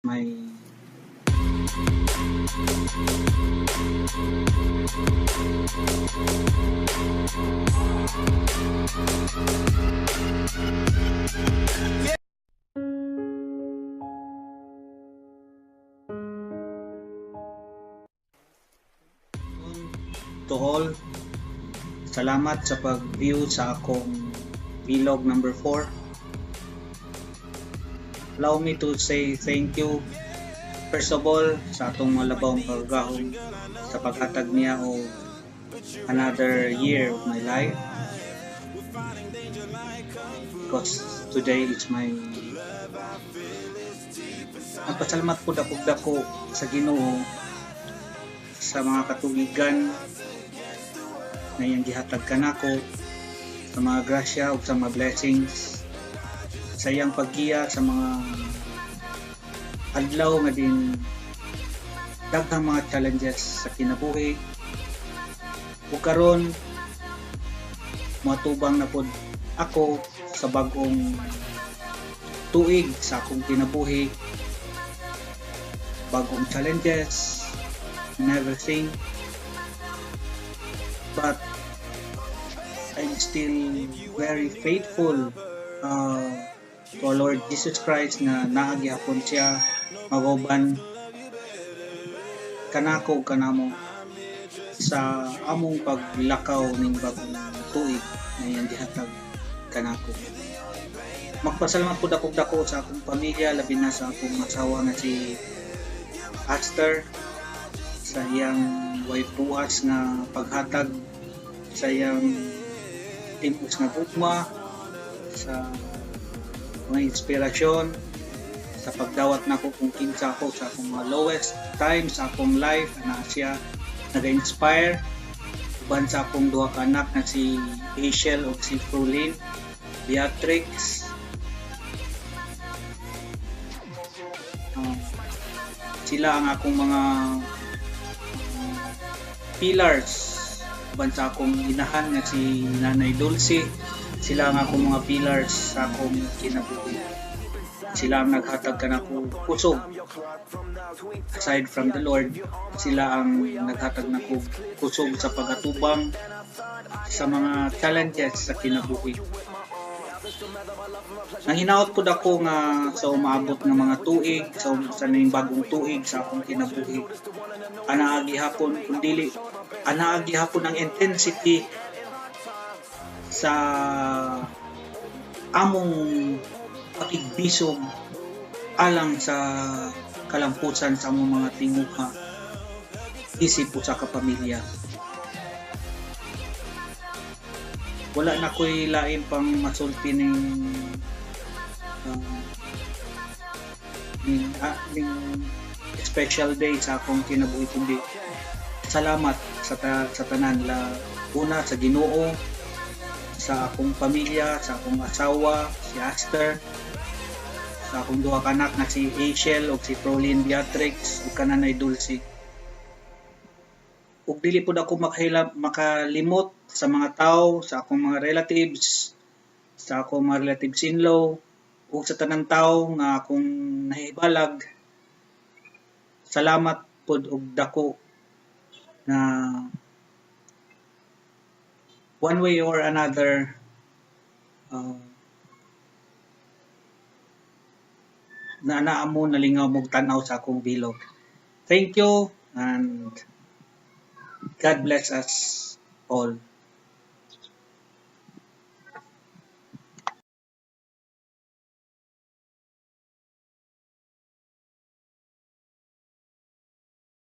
my to all. Salamat sa pag-view sa akong vlog number 4. Allow me to say thank you first of all sa atong malabawng pagahon sa paghatag niya o another year of my life, because today is my pasalamat po dako sa Ginoo sa mga katuigan na iyang gihatag kanako, sa mga grasya o sa mga blessings, sa iyang paggiya sa mga adlaw nga din daghang mga challenges sa kinabuhi. Ug karon matubang na pod ako sa bag-ong tuig sa akong kinabuhi, bagong challenges and everything, but I'm still very faithful to our Lord Jesus Christ na naagyapon siya maguban kanako kanamo sa among paglakaw ning bagong tuig na iyang gihatag kanako. Magpasalamat po dako sa akong pamilya, labi na sa akong asawa nga si Aster, sa iyang wife buhas nga paghatag, sa iyang timpos nga gugma, sa mga inspirasyon, sa pagdawat nako kung kinsa ako sa akong mga lowest times sa akong life na siya nag-inspire uban sa akong duha ka anak na si Rachel o si Frulin Beatrix. Sila ang akong mga pillars uban sa akong inahan nga si Nanay Dulce. Sila ang akong mga pillars sa akong kinabuhi. Sila ang naghatag kanako kusog. Aside from the Lord, sila ang naghatag nako kusog sa pagatubang sa mga challenges sa kinabuhi. Nanginaot ko dako nga sa umaabot ng mga tuig, sa ning bagong tuig sa akong kinabuhi. Anaagi hapon ang intensity sa among pakigbisog alang sa kalampusan sa among mga tinguha isip sa kapamilya. Wala na ko'y lain pang masulti ning special day sa akong kinabuhi, kundi salamat sa tanan, la una sa Ginoo, sa akong pamilya, sa akong asawa si Aster, sa akong duha ka anak na si Rachel ug si Frolin Beatrix ug kananay Dulce. Ug dili pud ako makalimot sa mga tao, sa akong mga relatives, sa akong mga relatives in-law ug sa tanang tao nga akong nahibalag. Salamat pud og dako na one way or another na naamo nalingaw mong tanaw sa akong bilog. Thank you and God bless us all.